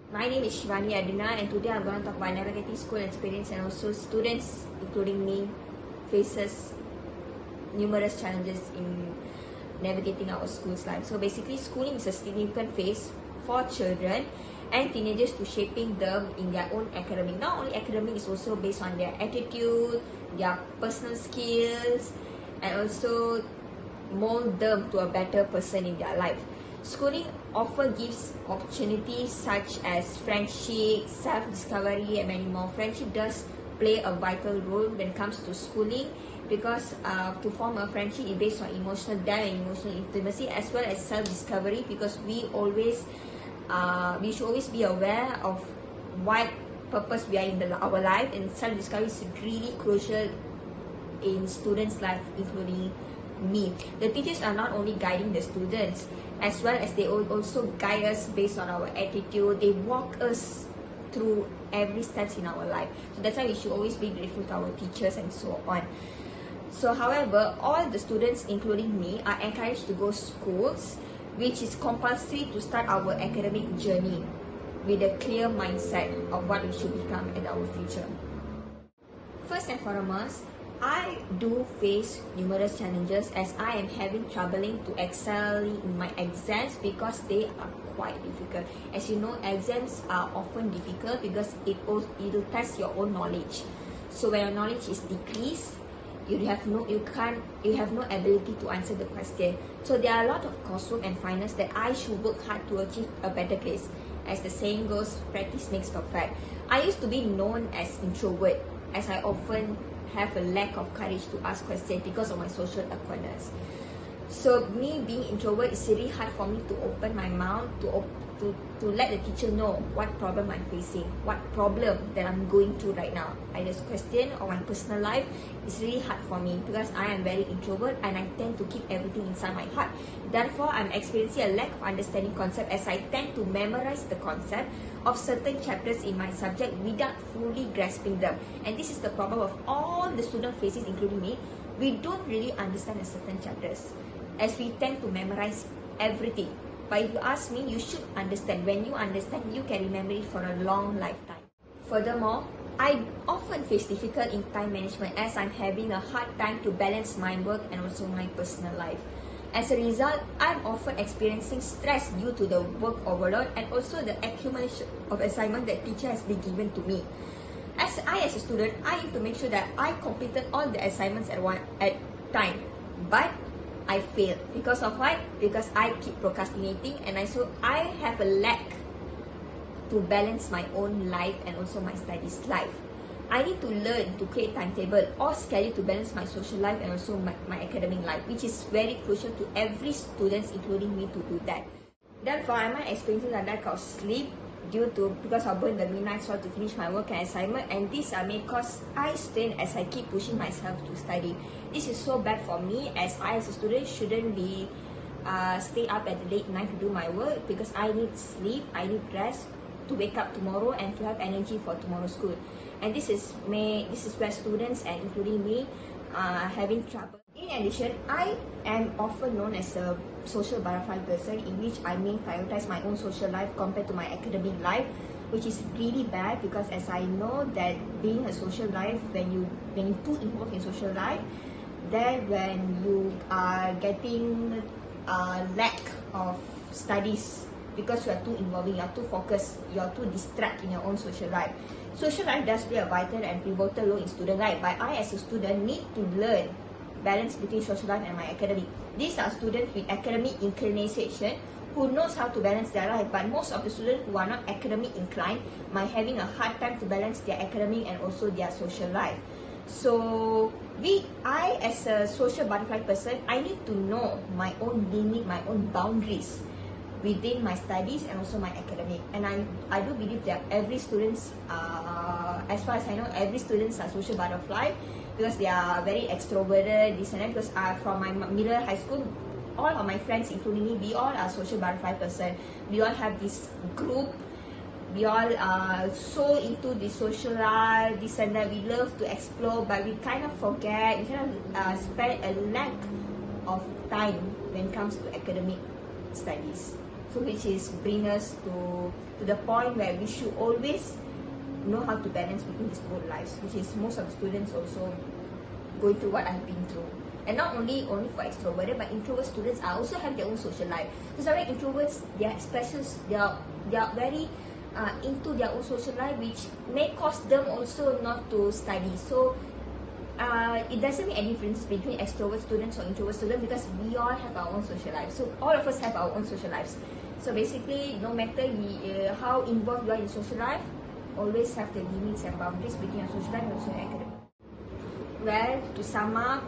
My name is Sivannie Adrena, and today I'm going to talk about navigating school experience, and also students, including me, faces numerous challenges in navigating our school's life. So basically, schooling is a significant phase for children and teenagers to shaping them in their own academic. Not only academic, is also based on their attitude, their personal skills, and also mold them to a better person in their life. Schooling often gives opportunities such as friendship, self-discovery, and many more. Friendship does play a vital role when it comes to schooling, because to form a friendship is based on emotional depth and emotional intimacy, as well as self-discovery, because we should always be aware of what purpose we are in our life, and self-discovery is really crucial in students' life, including me. The teachers are not only guiding the students, as well as they also guide us based on our attitude. They walk us through every steps in our life. So that's why we should always be grateful to our teachers and so on. So however, all the students, including me, are encouraged to go schools, which is compulsory to start our academic journey with a clear mindset of what we should become in our future. First and foremost, I do face numerous challenges as I am having troubling to excel in my exams because they are quite difficult. As you know, exams are often difficult because it will test your own knowledge. So when your knowledge is decreased, you have no ability to answer the question. So there are a lot of coursework and finals that I should work hard to achieve a better grades. As the saying goes, practice makes perfect. I used to be known as introvert, as I often have a lack of courage to ask questions because of my social awkwardness. So me being introvert, it's really hard for me to open my mouth to let the teacher know what problem I'm facing, what problem that I'm going through right now. Either question or my personal life, it's really hard for me because I am very introvert and I tend to keep everything inside my heart. Therefore, I'm experiencing a lack of understanding concept as I tend to memorize the concept of certain chapters in my subject without fully grasping them. And this is the problem of all the student faces, including me. We don't really understand a certain chapters as we tend to memorize everything. But if you ask me, you should understand. When you understand, you can remember it for a long lifetime. Furthermore, I often face difficult in time management as I'm having a hard time to balance my work and also my personal life. As a result, I'm often experiencing stress due to the work overload and also the accumulation of assignment that teacher has been given to me. As a student, I need to make sure that I completed all the assignments at time. But I failed. Because of what? Because I keep procrastinating and I have a lack to balance my own life and also my studies life. I need to learn to create timetable or schedule to balance my social life and also my academic life, which is very crucial to every student, including me, to do that. Therefore, I might experience a lack of sleep because I burn the midnight so to finish my work and assignment, and this may cause eye strain as I keep pushing myself to study. This is so bad for me as I as a student shouldn't be stay up at the late night to do my work because I need sleep, I need rest to wake up tomorrow and to have energy for tomorrow's school. And this is where students and including me are having trouble. In addition, I am often known as a social butterfly person, in which I may prioritize my own social life compared to my academic life, which is really bad because as I know that being a social life, when you too involved in social life, then when you are getting a lack of studies because you are too involved, you are too focused, you are too distracted in your own social life. Social life does play a vital and pivotal role in student life, but I as a student need to learn balance between social life and my academic. These are students with academic inclination who knows how to balance their life, but most of the students who are not academic inclined might having a hard time to balance their academic and also their social life. So I as a social butterfly person, I need to know my own limit, my own boundaries within my studies and also my academic. And I do believe that every students, as far as I know, every students are social butterfly because they are very extroverted, this and that. Because from my middle high school, all of my friends, including me, we all are social butterfly person. We all have this group. We all are so into the social life, this and that. We love to explore, but we kind of forget. We kind of spend a lack of time when it comes to academic studies. So which is bring us to the point where we should always know how to balance between these both lives, which is most of the students also going through what I've been through. And not only for extroverted, but introvert students also have their own social life. So sometimes introverts, they are special, they are very into their own social life, which may cause them also not to study. So it doesn't make any difference between extrovert students or introvert students, because we all have our own social lives. So all of us have our own social lives. So basically, no matter how involved you are in social life, always have the limits and boundaries between your social life and also your academic. Well, to sum up,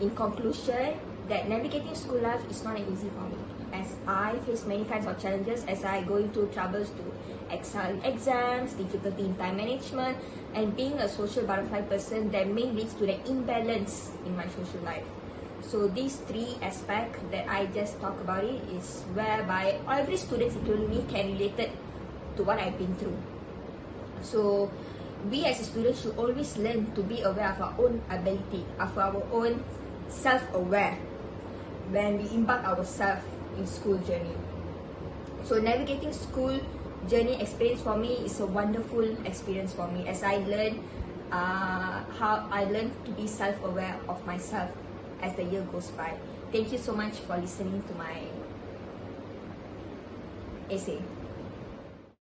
in conclusion, that navigating school life is not easy for me, as I face many kinds of challenges as I go into troubles to excel in exams, difficulty in time management, and being a social butterfly person that may lead to the imbalance in my social life. So these three aspects that I just talked about it is whereby every student, including me, can relate it to what I've been through. So we as a student should always learn to be aware of our own ability, of our own self-aware when we embark ourselves in school journey. So navigating school journey experience for me is a wonderful experience for me, as I learn how I learn to be self-aware of myself as the year goes by. Thank you so much for listening to my essay.